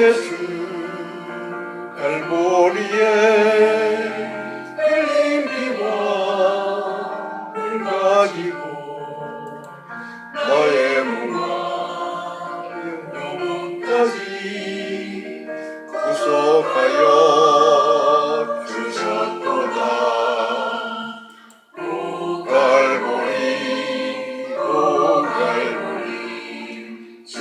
예수 갈보리에 흘린 피와 물 가지고 나의 몸과 영혼까지 구속하여 주셨도다. 오 갈보리 오 갈보리 주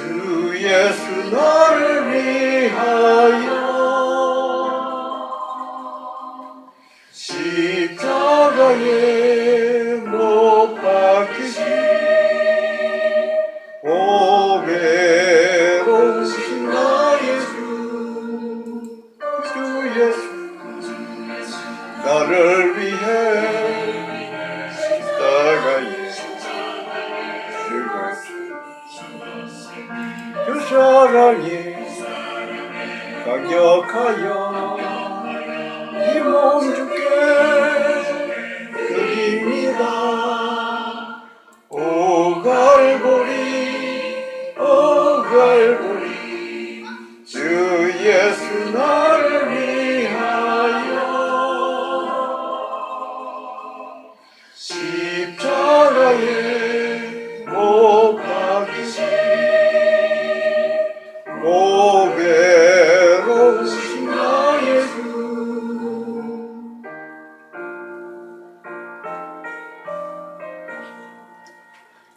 예수 나를 위하여 십자가에 못 박히신 오 괴로우신 나의 주 예수 나를 위해 십자가에 그 사랑이 강력하여 이 몸 주께 드립니다. 오 갈보리 오 갈보리 주 예수 나를 위하여 십자가에 못 박히신 오 괴로우신 나의 주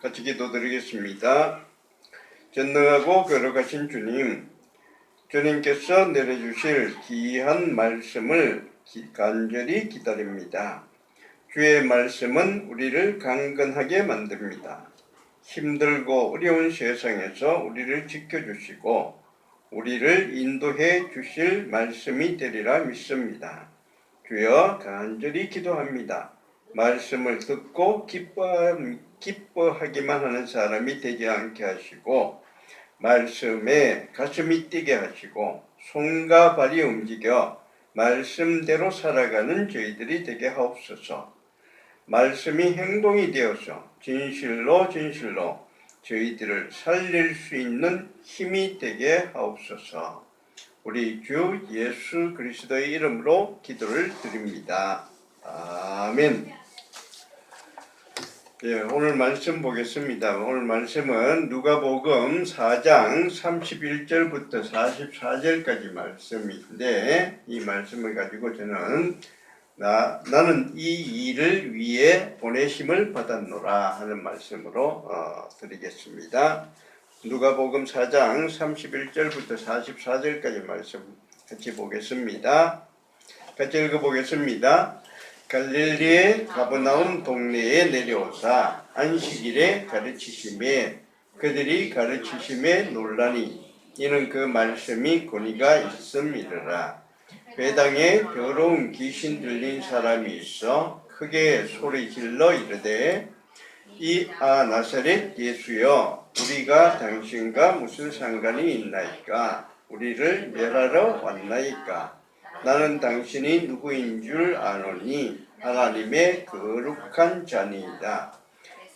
같이 기도드리겠습니다. 전능하고 거룩하신 주님, 주님께서 내려주실 귀한 말씀을 간절히 기다립니다. 주의 말씀은 우리를 강건하게 만듭니다. 힘들고 어려운 세상에서 우리를 지켜주시고 우리를 인도해 주실 말씀이 되리라 믿습니다. 주여 간절히 기도합니다. 말씀을 듣고 기뻐하기만 하는 사람이 되지 않게 하시고 말씀에 가슴이 뛰게 하시고 손과 발이 움직여 말씀대로 살아가는 저희들이 되게 하옵소서. 말씀이 행동이 되어서 진실로 저희들을 살릴 수 있는 힘이 되게 하옵소서. 우리 주 예수 그리스도의 이름으로 기도를 드립니다. 아멘. 예, 오늘 말씀 보겠습니다. 오늘 말씀은 누가복음 4장 31절부터 44절까지 말씀인데 이 말씀을 가지고 저는 나는 이 일을 위해 보내심을 받았노라 하는 말씀으로 드리겠습니다. 누가복음 4장 31절부터 44절까지 말씀 같이 보겠습니다. 같이 읽어보겠습니다. 갈릴리의 가버나움 동네에 내려오사 안식일에 가르치심에 그들이 가르치심에 놀라니 이는 그 말씀이 권위가 있음이더라. 회당에 더러운 귀신 들린 사람이 있어 크게 소리질러 이르되 나사렛 예수여 우리가 당신과 무슨 상관이 있나이까? 우리를 멸하러 왔나이까? 나는 당신이 누구인 줄 아노니 하나님의 거룩한 자니이다.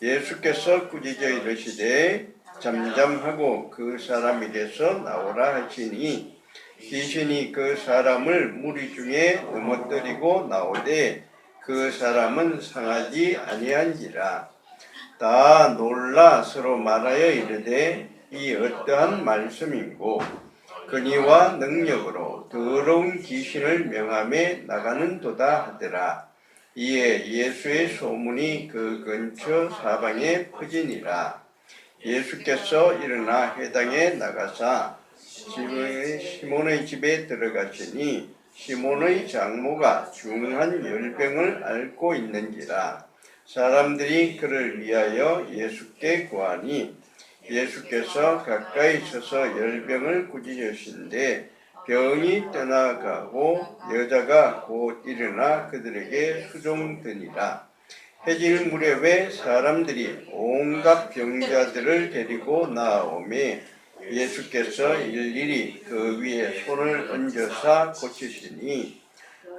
예수께서 꾸짖어 이르시되 잠잠하고 그 사람에게서 나오라 하시니 귀신이 그 사람을 무리 중에 넘어뜨리고 나오되 그 사람은 상하지 아니한지라. 다 놀라 서로 말하여 이르되 이 어떠한 말씀인고 권위와 능력으로 더러운 귀신을 명함에 나가는도다 하더라. 이에 예수의 소문이 그 근처 사방에 퍼지니라. 예수께서 일어나 회당에 나가사 시몬의 집에 들어가시니 시몬의 장모가 중한 열병을 앓고 있는지라. 사람들이 그를 위하여 예수께 구하니 예수께서 가까이 서서 열병을 꾸짖으신데 병이 떠나가고 여자가 곧 일어나 그들에게 수종드니라. 해질 무렵에 사람들이 온갖 병자들을 데리고 나오매 예수께서 일일이 그 위에 손을 얹어서 고치시니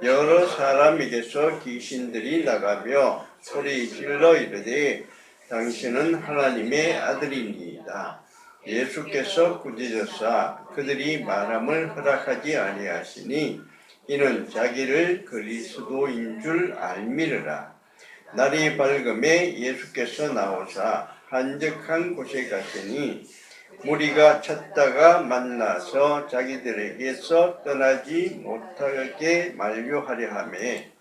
여러 사람에게서 귀신들이 나가며 소리 질러 이르되 당신은 하나님의 아들이니이다. 예수께서 꾸짖으사 그들이 말함을 허락하지 아니하시니 이는 자기를 그리스도인 줄 알미르라. 날이 밝음에 예수께서 나오사 한적한 곳에 가시니 무리가 찾다가 만나서 자기들에게서 떠나지 못하게 만류하려 하매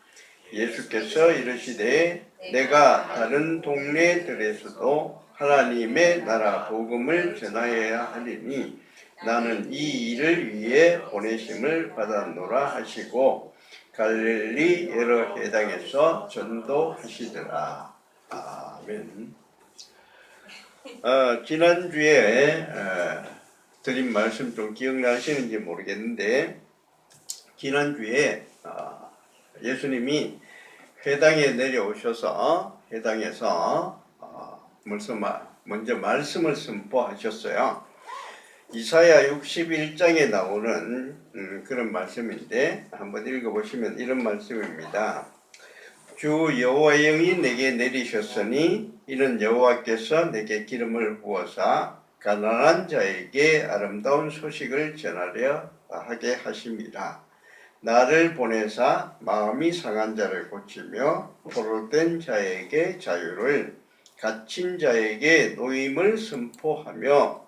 예수께서 이르시되 내가 다른 동네들에서도 하나님의 나라 복음을 전하여야 하리니 나는 이 일을 위해 보내심을 받았노라 하시고 갈릴리 여러 해당에서 전도하시더라. 아멘. 지난주에 드린 말씀 좀 기억나시는지 모르겠는데 지난주에 예수님이 회당에 내려오셔서 회당에서 먼저 말씀을 선포하셨어요. 이사야 61장에 나오는 그런 말씀인데 한번 읽어보시면 이런 말씀입니다. 주 여호와의 영이 내게 내리셨으니 이는 여호와께서 내게 기름을 부어사 가난한 자에게 아름다운 소식을 전하려 하게 하심이라. 나를 보내사 마음이 상한 자를 고치며 포로된 자에게 자유를 갇힌 자에게 노임을 선포하며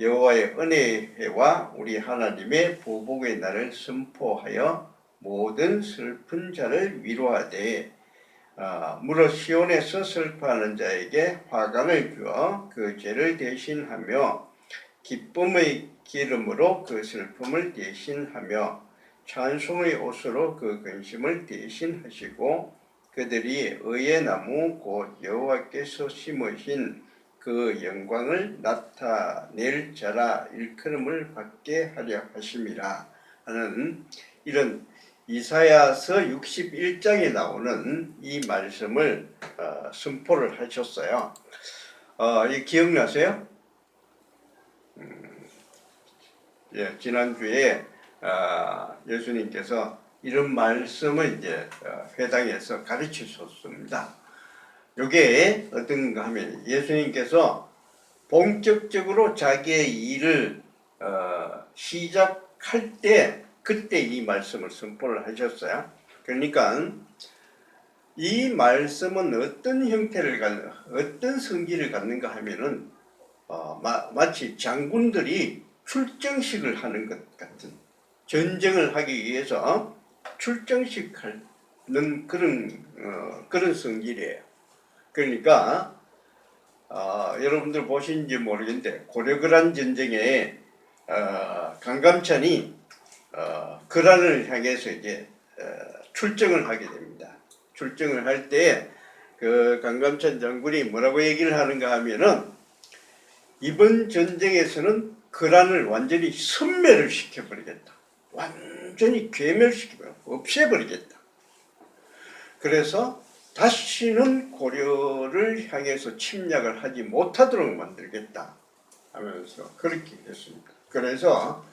여호와의 은혜의 해와 우리 하나님의 보복의 날을 선포하여 모든 슬픈 자를 위로하되 무릇 시온에서 슬퍼하는 자에게 화관을 주어 그 죄를 대신하며 기쁨의 기름으로 그 슬픔을 대신하며 찬송의 옷으로 그 근심을 대신하시고 그들이 의의 나무 곧 여호와께서 심으신 그 영광을 나타낼 자라 일컬음을 받게 하려 하심이라 하는 이런 이사야서 61장에 나오는 이 말씀을 선포를 하셨어요. 이 기억나세요? 예, 지난주에 예수님께서 이런 말씀을 이제 회당에서 가르치셨습니다. 이게 어떤가 하면 예수님께서 본격적으로 자기의 일을 시작할 때 그때 이 말씀을 선포를 하셨어요. 그러니까 이 말씀은 어떤 형태를 어떤 성질을 갖는가 하면은 마치 장군들이 출정식을 하는 것 같은 전쟁을 하기 위해서 출정식 하는 그런 성질이에요. 그러니까 여러분들 보신지 모르겠는데 고려거란 전쟁에 강감찬이 거란을 향해서 이제 출정을 하게 됩니다. 출정을 할 때 그 강감찬 장군이 뭐라고 얘기를 하는가 하면은 이번 전쟁에서는 거란을 완전히 섬멸을 시켜버리겠다. 완전히 괴멸시켜버리겠다. 없애버리겠다. 그래서 다시는 고려를 향해서 침략을 하지 못하도록 만들겠다 하면서 그렇게 했습니다. 그래서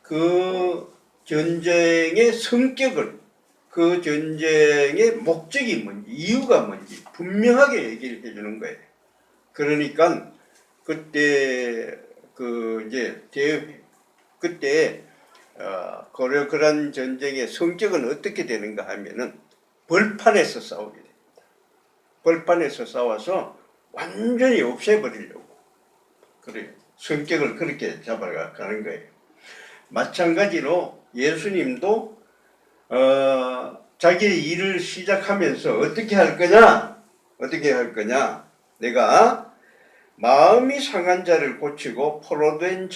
그 전쟁의 성격을 그 전쟁의 목적이 뭔지 이유가 뭔지 분명하게 얘기를 해주는 거예요. 그러니까 그때 그때 고려거란 전쟁의 성격은 어떻게 되는가 하면은 벌판에서 싸우게 됩니다. 벌판에서 싸워서 완전히 없애버리려고 그래요. 성격을 그렇게 잡아가는 거예요. 마찬가지로 예수님도 자기의 일을 시작하면서 어떻게 할 거냐? 내가 마음이 상한 자를 고치고 포로된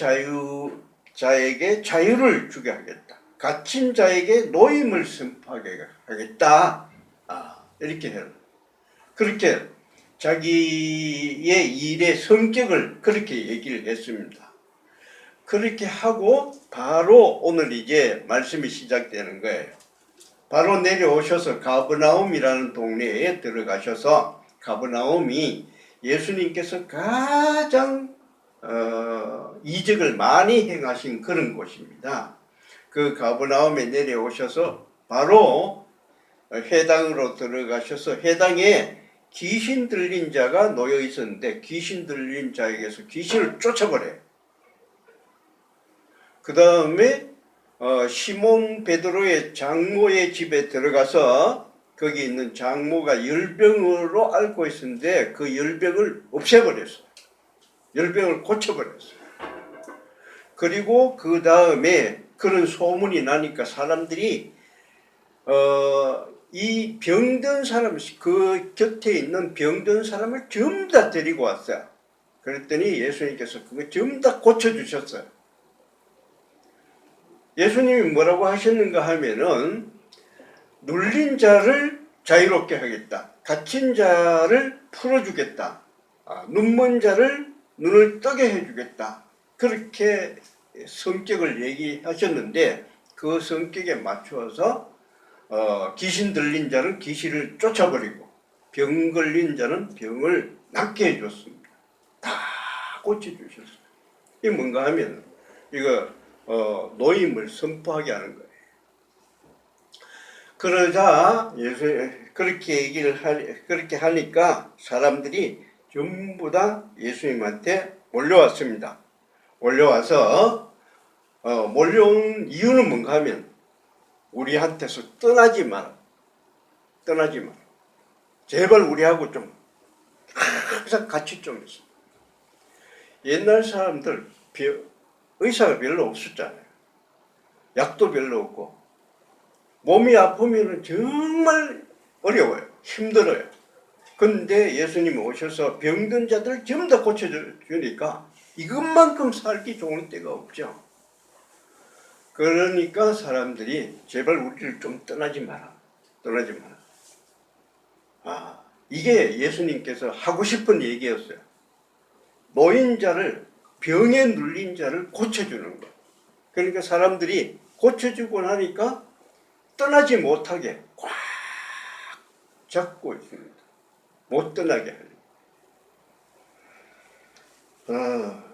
자에게 자유를 주게 하겠다. 갇힌 자에게 노임을 선포하게 하겠다. 이렇게 해요. 그렇게 자기의 일의 성격을 그렇게 얘기를 했습니다. 그렇게 하고 바로 오늘 이제 말씀이 시작되는 거예요. 바로 내려오셔서 가버나움이라는 동네에 들어가셔서 가버나움이 예수님께서 가장 이적을 많이 행하신 그런 곳입니다. 그 가버나움에 내려오셔서 바로 회당으로 들어가셔서 회당에 귀신 들린 자가 놓여 있었는데 귀신 들린 자에게서 귀신을 쫓아버려요. 그 다음에 시몬 베드로의 장모의 집에 들어가서 거기 있는 장모가 열병으로 앓고 있었는데 그 열병을 없애버렸어요. 열병을 고쳐버렸어요. 그리고 그 다음에 그런 소문이 나니까 사람들이 이 병든 사람, 그 곁에 있는 병든 사람을 전부 다 데리고 왔어요. 그랬더니 예수님께서 그거 전부 다 고쳐주셨어요. 예수님이 뭐라고 하셨는가 하면은 눌린 자를 자유롭게 하겠다. 갇힌 자를 풀어주겠다. 눈먼 자를 눈을 뜨게 해주겠다. 그렇게 성격을 얘기하셨는데 그 성격에 맞추어서 귀신 들린 자는 귀신을 쫓아버리고 병 걸린 자는 병을 낫게 해줬습니다. 다 고쳐주셨어요. 이게 뭔가 하면 이거 노임을 선포하게 하는 거예요. 그러자 그렇게 하니까 사람들이 전부 다 예수님한테 몰려왔습니다. 몰려와서 몰려온 이유는 뭔가 하면 우리한테서 떠나지 마라. 떠나지 마라. 제발 우리하고 좀 항상 같이 좀 있어. 옛날 사람들 의사가 별로 없었잖아요. 약도 별로 없고 몸이 아프면 정말 어려워요. 힘들어요. 근데 예수님이 오셔서 병든 자들 전부 다 고쳐주니까 이것만큼 살기 좋은 때가 없죠. 그러니까 사람들이 제발 우리를 좀 떠나지 마라. 떠나지 마라. 이게 예수님께서 하고 싶은 얘기였어요. 노인자를, 병에 눌린 자를 고쳐주는 거. 그러니까 사람들이 고쳐주고 나니까 떠나지 못하게 꽉 잡고 있습니다. 못 떠나게 하려고.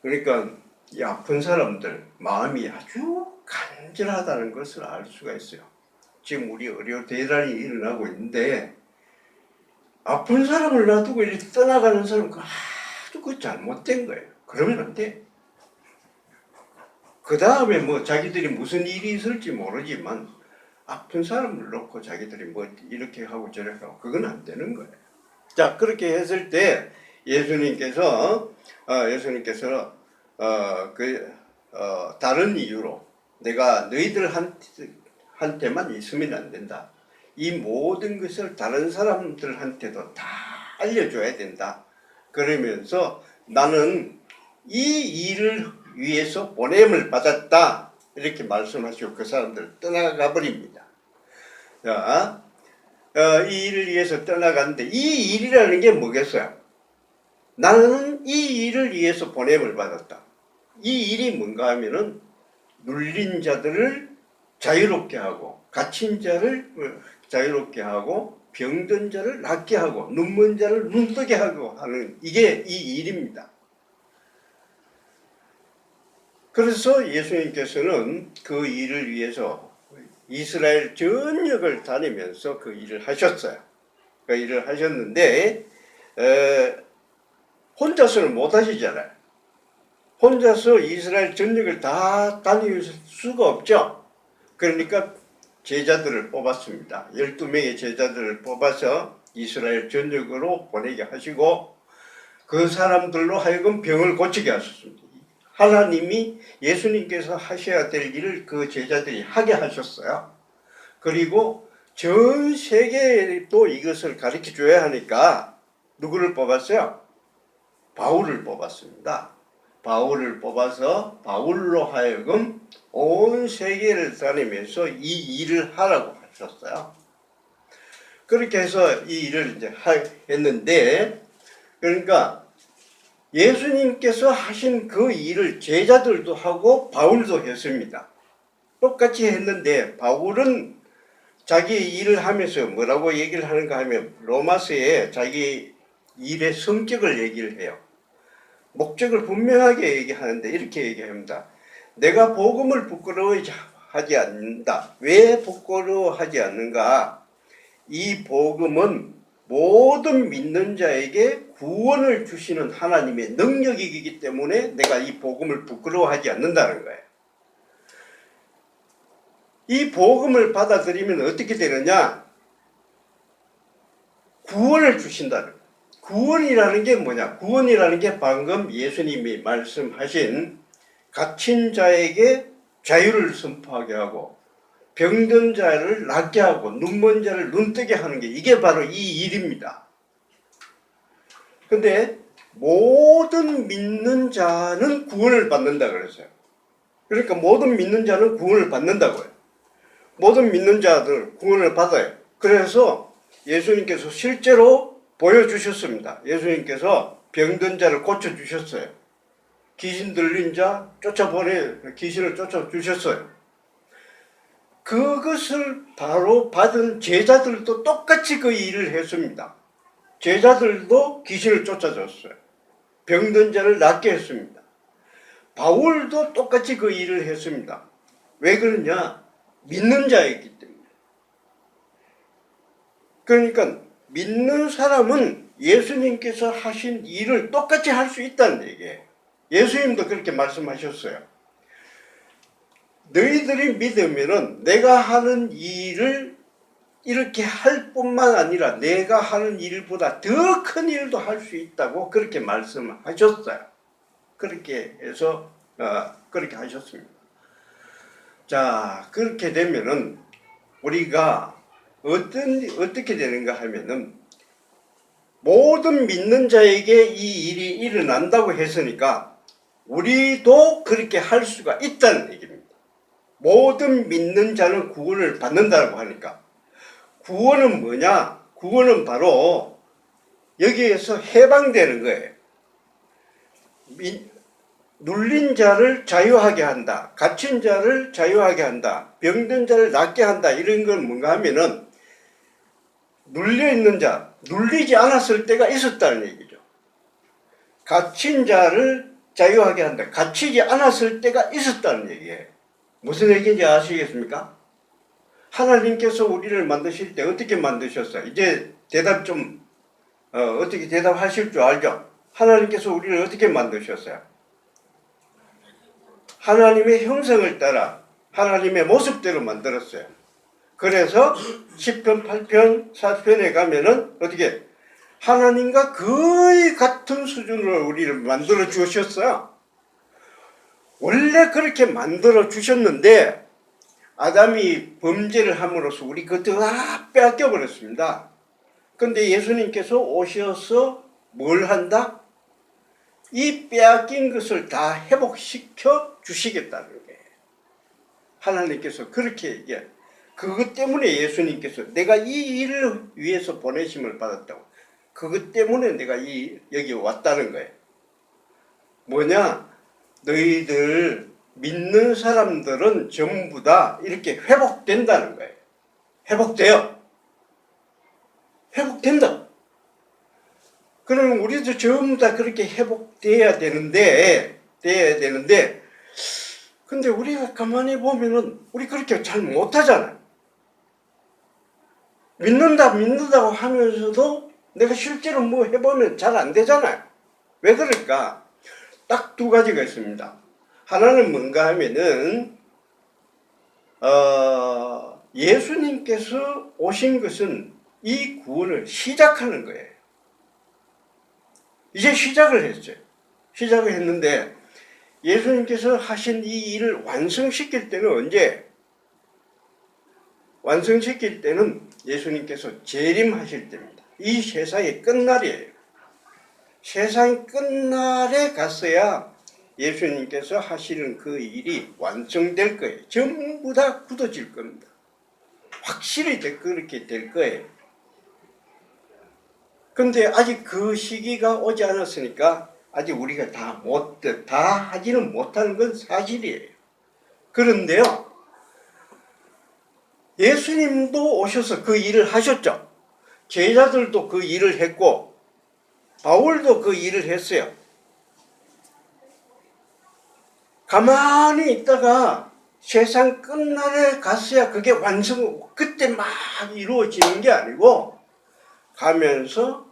그러니까 이 아픈 사람들 마음이 아주 간절하다는 것을 알 수가 있어요. 지금 우리 의료 대란이 일어나고 있는데 아픈 사람을 놔두고 이렇게 떠나가는 사람은 아주 그 잘못된 거예요. 그러면 안 돼. 그 다음에 뭐 자기들이 무슨 일이 있을지 모르지만 아픈 사람을 놓고 자기들이 뭐 이렇게 하고 저렇게 하고 그건 안 되는 거예요. 자, 그렇게 했을 때 예수님께서 다른 이유로 내가 너희들한테만 있으면 안 된다. 이 모든 것을 다른 사람들한테도 다 알려줘야 된다. 그러면서 나는 이 일을 위해서 보냄을 받았다. 이렇게 말씀하시고 그 사람들 떠나가 버립니다. 자, 이 일을 위해서 떠나갔는데 이 일이라는 게 뭐겠어요? 나는 이 일을 위해서 보냄을 받았다. 이 일이 뭔가 하면은 눌린 자들을 자유롭게 하고 갇힌 자를 자유롭게 하고 병든 자를 낫게 하고 눈먼 자를 눈뜨게 하고 하는 이게 이 일입니다. 그래서 예수님께서는 그 일을 위해서 이스라엘 전역을 다니면서 그 일을 하셨어요. 그 일을 하셨는데 혼자서는 못 하시잖아요. 혼자서 이스라엘 전역을 다 다닐 수가 없죠. 그러니까 제자들을 뽑았습니다. 12명의 제자들을 뽑아서 이스라엘 전역으로 보내게 하시고 그 사람들로 하여금 병을 고치게 하셨습니다. 하나님이 예수님께서 하셔야 될 일을 그 제자들이 하게 하셨어요. 그리고 전 세계에 또 이것을 가르쳐 줘야 하니까 누구를 뽑았어요? 바울을 뽑았습니다. 바울을 뽑아서 바울로 하여금 온 세계를 다니면서 이 일을 하라고 하셨어요. 그렇게 해서 이 일을 이제 했는데, 그러니까 예수님께서 하신 그 일을 제자들도 하고 바울도 했습니다. 똑같이 했는데 바울은 자기 일을 하면서 뭐라고 얘기를 하는가 하면 로마서에 자기 일의 성격을 얘기를 해요. 목적을 분명하게 얘기하는데 이렇게 얘기합니다. 내가 복음을 부끄러워하지 않는다. 왜 부끄러워하지 않는가? 이 복음은 모든 믿는 자에게 구원을 주시는 하나님의 능력이기 때문에 내가 이 복음을 부끄러워하지 않는다는 거예요. 이 복음을 받아들이면 어떻게 되느냐? 구원을 주신다는 거예요. 구원이라는 게 뭐냐? 구원이라는 게 방금 예수님이 말씀하신 갇힌 자에게 자유를 선포하게 하고 병든 자를 낫게 하고 눈먼 자를 눈뜨게 하는 게 이게 바로 이 일입니다. 근데 모든 믿는 자는 구원을 받는다 그랬어요. 그러니까 모든 믿는 자는 구원을 받는다고요. 모든 믿는 자들 구원을 받아요. 그래서 예수님께서 실제로 보여주셨습니다. 예수님께서 병든 자를 고쳐주셨어요. 귀신 들린 자 귀신을 쫓아주셨어요. 그것을 바로 받은 제자들도 똑같이 그 일을 했습니다. 제자들도 귀신을 쫓아줬어요. 병든 자를 낫게 했습니다. 바울도 똑같이 그 일을 했습니다. 왜 그러냐? 믿는 자였기 때문에. 그러니까 믿는 사람은 예수님께서 하신 일을 똑같이 할 수 있다는 얘기예요. 예수님도 그렇게 말씀하셨어요. 너희들이 믿으면은 내가 하는 일을 이렇게 할 뿐만 아니라 내가 하는 일보다 더 큰 일도 할 수 있다고 그렇게 말씀하셨어요. 그렇게 해서 그렇게 하셨습니다. 자, 그렇게 되면은 우리가 어떻게 되는가 하면은 모든 믿는 자에게 이 일이 일어난다고 했으니까 우리도 그렇게 할 수가 있다는 얘기입니다. 모든 믿는 자는 구원을 받는다고 하니까 구원은 뭐냐? 구원은 바로 여기에서 해방되는 거예요. 눌린 자를 자유하게 한다. 갇힌 자를 자유하게 한다. 병든 자를 낫게 한다. 이런 건 뭔가 하면은 눌려있는 자, 눌리지 않았을 때가 있었다는 얘기죠. 갇힌 자를 자유하게 한다. 갇히지 않았을 때가 있었다는 얘기예요. 무슨 얘기인지 아시겠습니까? 하나님께서 우리를 만드실 때 어떻게 만드셨어요? 이제 대답 좀 어떻게 대답하실 줄 알죠? 하나님께서 우리를 어떻게 만드셨어요? 하나님의 형상을 따라 하나님의 모습대로 만들었어요. 그래서 10편, 8편, 4편에 가면은 어떻게 하나님과 거의 같은 수준으로 우리를 만들어 주셨어요. 원래 그렇게 만들어 주셨는데 아담이 범죄를 함으로써 우리 그것도 다 빼앗겨 버렸습니다. 그런데 예수님께서 오셔서 뭘 한다? 이 빼앗긴 것을 다 회복시켜 주시겠다는 거예요. 하나님께서 그렇게 얘기해요. 그것 때문에 예수님께서 내가 이 일을 위해서 보내심을 받았다고. 그것 때문에 내가 여기 왔다는 거예요. 뭐냐? 너희들 믿는 사람들은 전부 다 이렇게 회복된다는 거예요. 회복돼요. 회복된다. 그러면 우리도 전부 다 그렇게 회복돼야 되는데, 근데 우리가 가만히 보면은 우리 그렇게 잘 못하잖아요. 믿는다고 하면서도 내가 실제로 뭐 해보면 잘 안 되잖아요. 왜 그럴까? 딱 두 가지가 있습니다. 하나는 뭔가 하면은 예수님께서 오신 것은 이 구원을 시작하는 거예요. 이제 시작을 했어요. 시작을 했는데 예수님께서 하신 이 일을 완성시킬 때는 언제? 완성시킬 때는 예수님께서 재림하실 때입니다. 이 세상의 끝날이에요. 세상 끝날에 갔어야 예수님께서 하시는 그 일이 완성될 거예요. 전부 다 굳어질 겁니다. 확실히 그렇게 될 거예요. 근데 아직 그 시기가 오지 않았으니까 아직 우리가 다 하지는 못하는 건 사실이에요. 그런데요, 예수님도 오셔서 그 일을 하셨죠. 제자들도 그 일을 했고 바울도 그 일을 했어요. 가만히 있다가 세상 끝날에 갔어야 그게 그때 막 이루어지는 게 아니고 가면서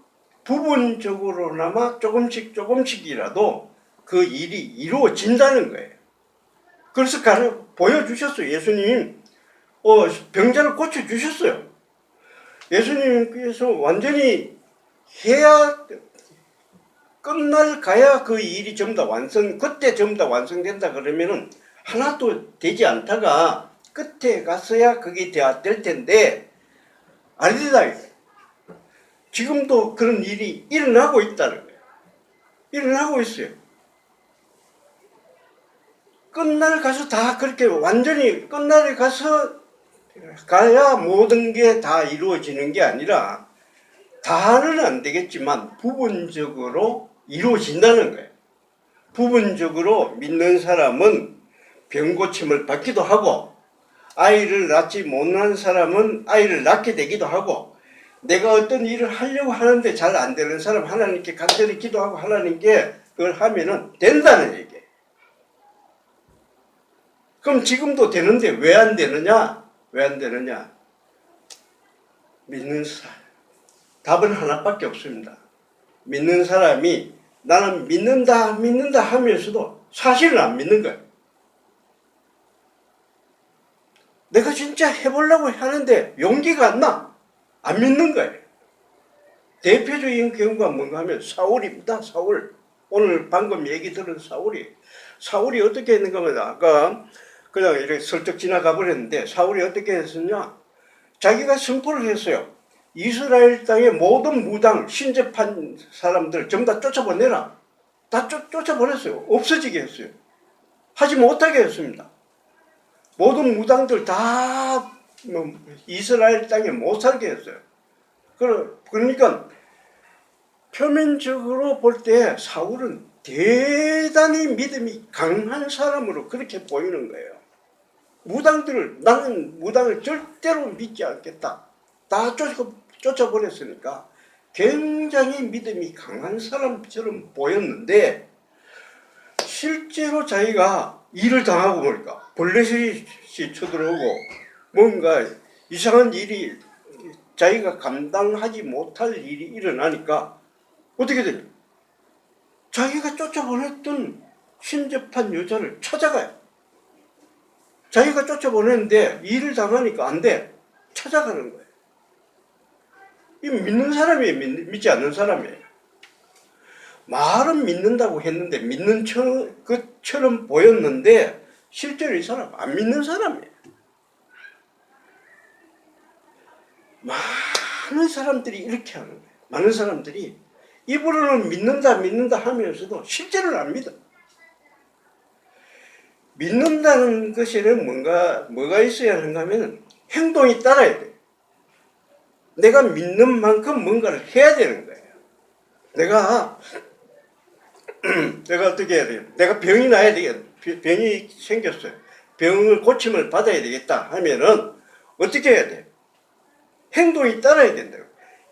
부분적으로나마 조금씩이라도 그 일이 이루어진다는 거예요. 그래서 보여주셨어요. 예수님 병자를 고쳐주셨어요. 예수님께서 완전히 해야 끝날 가야 그 일이 전부 다 그때 전부 다 완성된다 그러면은 하나도 되지 않다가 끝에 갔어야 그게 될 텐데 아니다. 지금도 그런 일이 일어나고 있다는 거예요. 일어나고 있어요. 끝날 가서 다 그렇게 완전히 끝날에 가야 모든 게 다 이루어지는 게 아니라 다는 안 되겠지만 부분적으로 이루어진다는 거예요. 부분적으로 믿는 사람은 병고침을 받기도 하고 아이를 낳지 못한 사람은 아이를 낳게 되기도 하고 내가 어떤 일을 하려고 하는데 잘 안 되는 사람 하나님께 간절히 기도하고 하나님께 그걸 하면은 된다는 얘기예요. 그럼 지금도 되는데 왜 안 되느냐? 왜 안 되느냐? 믿는 사람. 답은 하나밖에 없습니다. 믿는 사람이 나는 믿는다 하면서도 사실은 안 믿는 거예요. 내가 진짜 해보려고 하는데 용기가 안 나. 안 믿는 거예요. 대표적인 경우가 뭔가 하면 사울입니다. 사울. 오늘 방금 얘기 들은 사울이 어떻게 했는가 하면 아까 그냥 이렇게 슬쩍 지나가 버렸는데 사울이 어떻게 했었냐? 자기가 선포를 했어요. 이스라엘 땅의 모든 무당, 신접한 사람들 전부 다 쫓아보내라. 다 쫓아보냈어요. 없어지게 했어요. 하지 못하게 했습니다. 모든 무당들 다 이스라엘 땅에 못 살게 했어요. 그러니까 표면적으로 볼 때 사울은 대단히 믿음이 강한 사람으로 그렇게 보이는 거예요. 나는 무당을 절대로 믿지 않겠다. 다 쫓아버렸으니까 굉장히 믿음이 강한 사람처럼 보였는데 실제로 자기가 일을 당하고 보니까 블레셋이 쳐들어오고 뭔가 이상한 일이 자기가 감당하지 못할 일이 일어나니까 어떻게 되냐? 자기가 쫓아보냈던 신접한 여자를 찾아가요. 자기가 쫓아보냈는데 일을 당하니까 안 돼. 찾아가는 거예요. 이 믿는 사람이에요. 믿지 않는 사람이에요. 말은 믿는다고 했는데 믿는 것처럼 보였는데 실제로 이 사람 안 믿는 사람이에요. 많은 사람들이 이렇게 하는 거예요. 많은 사람들이 입으로는 믿는다 하면서도 실제로는 안 믿어. 믿는다는 것에는 뭐가 있어야 하는가 하면 행동이 따라야 돼. 내가 믿는 만큼 뭔가를 해야 되는 거예요. 내가 어떻게 해야 돼요? 내가 병이 나야 되겠다. 병이 생겼어요. 병을 고침을 받아야 되겠다 하면은 어떻게 해야 돼? 행동이 따라야 된다고.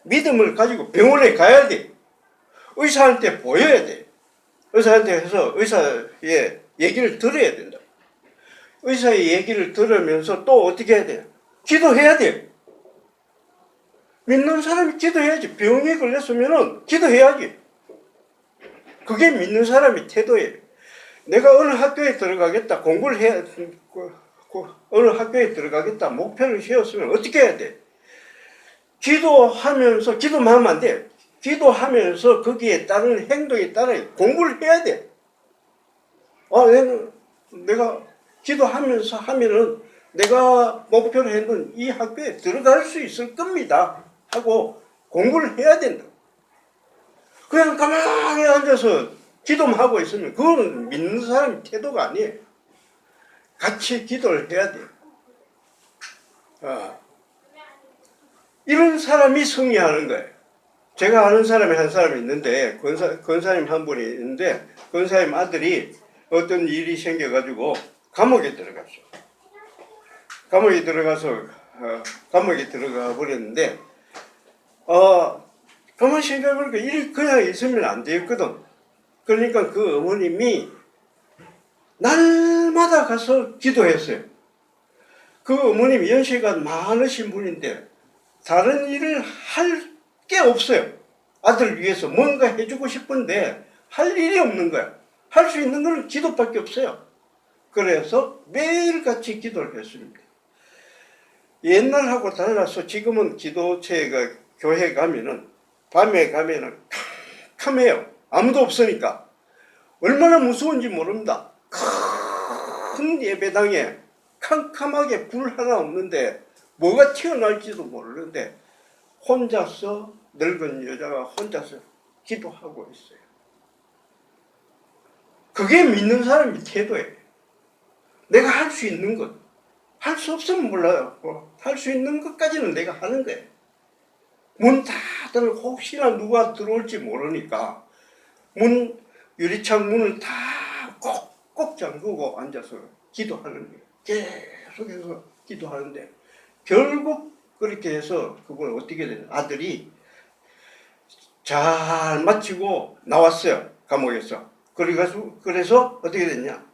믿음을 가지고 병원에 가야 돼. 의사한테 보여야 돼. 의사한테 해서 의사의 얘기를 들어야 된다. 의사의 얘기를 들으면서 또 어떻게 해야 돼요? 기도해야 돼요. 믿는 사람이 기도해야지. 병에 걸렸으면은 기도해야지. 그게 믿는 사람의 태도예요. 내가 어느 학교에 들어가겠다, 어느 학교에 들어가겠다, 목표를 세웠으면 어떻게 해야 돼? 기도만 하면 안 돼. 기도하면서 거기에 따른 행동에 따라 공부를 해야 돼. 내가 기도하면서 하면은 내가 목표로 했던 이 학교에 들어갈 수 있을 겁니다. 하고 공부를 해야 된다. 그냥 가만히 앉아서 기도만 하고 있으면 그건 믿는 사람의 태도가 아니에요. 같이 기도를 해야 돼요. 이런 사람이 승리하는 거예요. 제가 아는 사람이 한 사람이 있는데 권사님 한 분이 있는데 권사님 아들이 어떤 일이 생겨가지고 감옥에 들어갔어. 감옥에 들어가 버렸는데 가만히 생각해보니까 일이 그냥 있으면 안 되었거든. 그러니까 그 어머님이 날마다 가서 기도했어요. 그 어머님이 연세가 많으신 분인데 다른 일을 할 게 없어요. 아들 위해서 뭔가 해주고 싶은데 할 일이 없는 거야. 할 수 있는 건 기도밖에 없어요. 그래서 매일같이 기도를 했습니다. 옛날하고 달라서 지금은 기도체가 교회 가면은 밤에 가면은 캄캄해요. 아무도 없으니까. 얼마나 무서운지 모릅니다. 큰 예배당에 캄캄하게 불 하나 없는데 뭐가 튀어나올지도 모르는데 혼자서 늙은 여자가 혼자서 기도하고 있어요. 그게 믿는 사람의 태도예요. 내가 할 수 있는 것, 할 수 없으면 몰라요. 할 수 있는 것까지는 내가 하는 거예요. 문 닫을 혹시나 누가 들어올지 모르니까 유리창 문을 다 꼭꼭 잠그고 앉아서 기도하는 거예요. 계속해서 기도하는데 결국 그렇게 해서 그분 어떻게 되냐, 아들이 잘 마치고 나왔어요. 감옥에서. 그래서 어떻게 됐냐,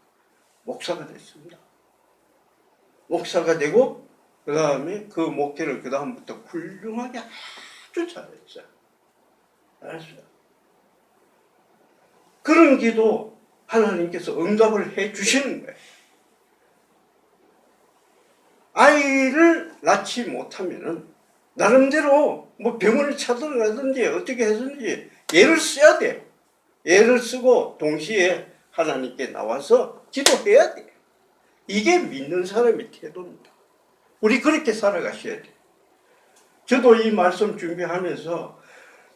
목사가 됐습니다. 목사가 되고 그 다음에 그 목회를 그 다음부터 훌륭하게 아주 잘했어요. 알았어요. 그런 기도 하나님께서 응답을 해 주시는 거예요. 아이를 낳지 못하면은 나름대로 뭐 병원을 찾아가든지 어떻게 해서든지 애를 써야 돼요. 애를 쓰고 동시에 하나님께 나와서 기도해야 돼요. 이게 믿는 사람의 태도입니다. 우리 그렇게 살아가셔야 돼요. 저도 이 말씀 준비하면서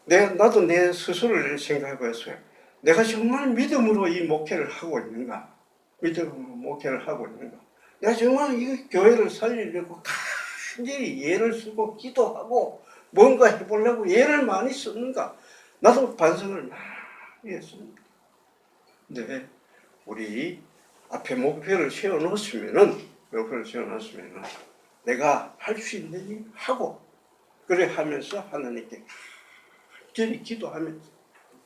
나도 내 스스로를 생각해봤어요. 내가 정말 믿음으로 이 목회를 하고 있는가? 믿음으로 목회를 하고 있는가? 내가 정말 이 교회를 살리려고 간절히 애를 쓰고 기도하고 뭔가 해보려고 애를 많이 썼는가? 나도 반성을 많이 했습니다. 근데 우리 앞에 목표를 세워놓으시면은 내가 할 수 있는 일 하고 그래 하면서 하나님께 간절히 기도하면서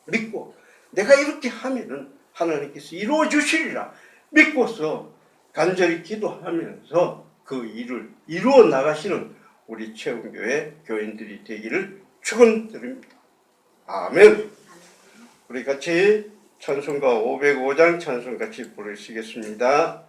믿고 내가 이렇게 하면은 하나님께서 이루어 주시리라 믿고서 간절히 기도하면서 그 일을 이루어 나가시는 우리 채움교회 교인들이 되기를 축원드립니다. 아멘. 우리 같이 찬송가 505장 찬송 같이 부르시겠습니다.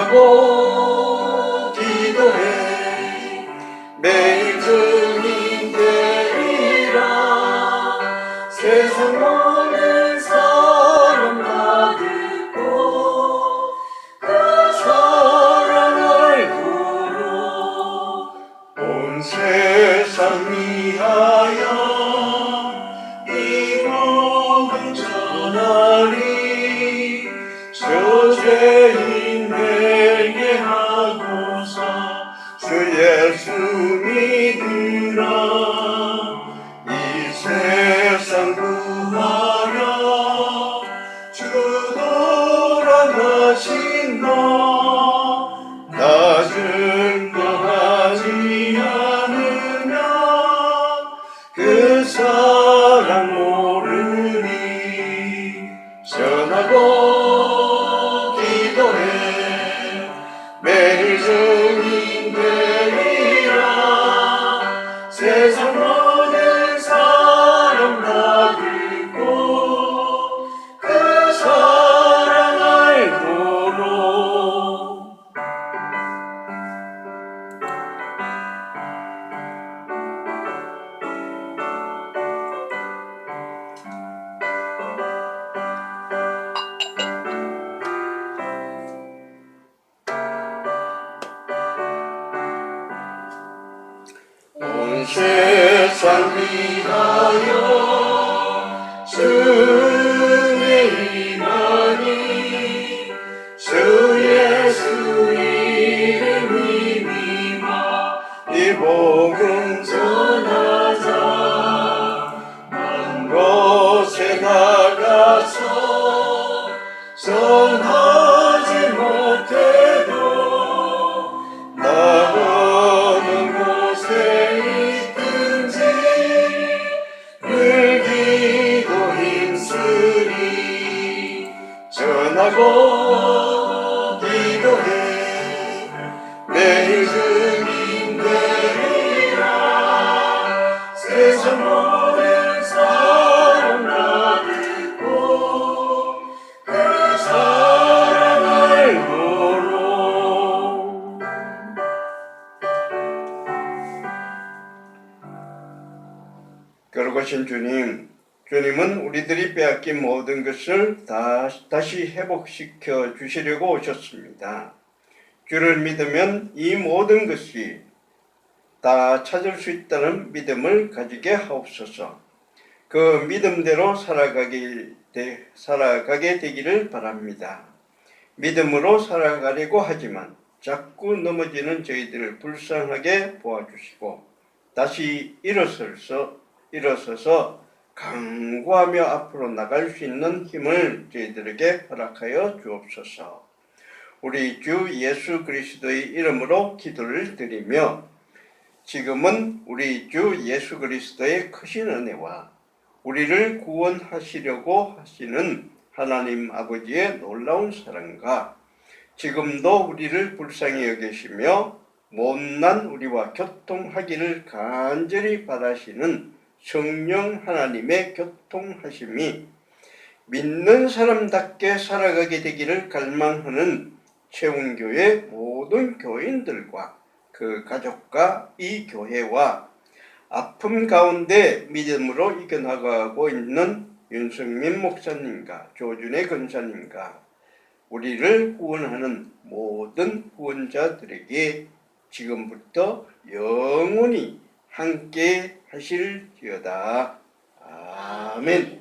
전하고 기도해 매일 증인 되리라. 세상 모든 사람 다 듣고 그 사랑 알고로 온 세상 위하여 이 복음 전하리. 저 죄인 되게 하고서 주 예수 믿으라. 이 세상 구하여 주 돌아가신 너 나 증거하지 않으면 그 사랑 모르니. 전하고 기도해 매일 증인 되리라. 세상 모든 사람 다 듣고 그 사랑 알고로 전능하신 주님, 주님은 우리들이 빼앗긴 모든 것을 다시 회복시켜 주시려고 오셨습니다. 주를 믿으면 이 모든 것이 다 찾을 수 있다는 믿음을 가지게 하옵소서. 그 믿음대로 살아가게 되기를 바랍니다. 믿음으로 살아가려고 하지만 자꾸 넘어지는 저희들을 불쌍하게 보아주시고 다시 일어서서 강구하며 앞으로 나갈 수 있는 힘을 저희들에게 허락하여 주옵소서. 우리 주 예수 그리스도의 이름으로 기도를 드리며 지금은 우리 주 예수 그리스도의 크신 은혜와 우리를 구원하시려고 하시는 하나님 아버지의 놀라운 사랑과 지금도 우리를 불쌍히 여기시며 못난 우리와 교통하기를 간절히 바라시는 성령 하나님의 교통하심이 믿는 사람답게 살아가게 되기를 갈망하는 채운교회 모든 교인들과 그 가족과 이 교회와 아픔 가운데 믿음으로 이겨나가고 있는 윤성민 목사님과 조준의 권사님과 우리를 후원하는 모든 후원자들에게 지금부터 영원히 함께 하실지어다. 아멘.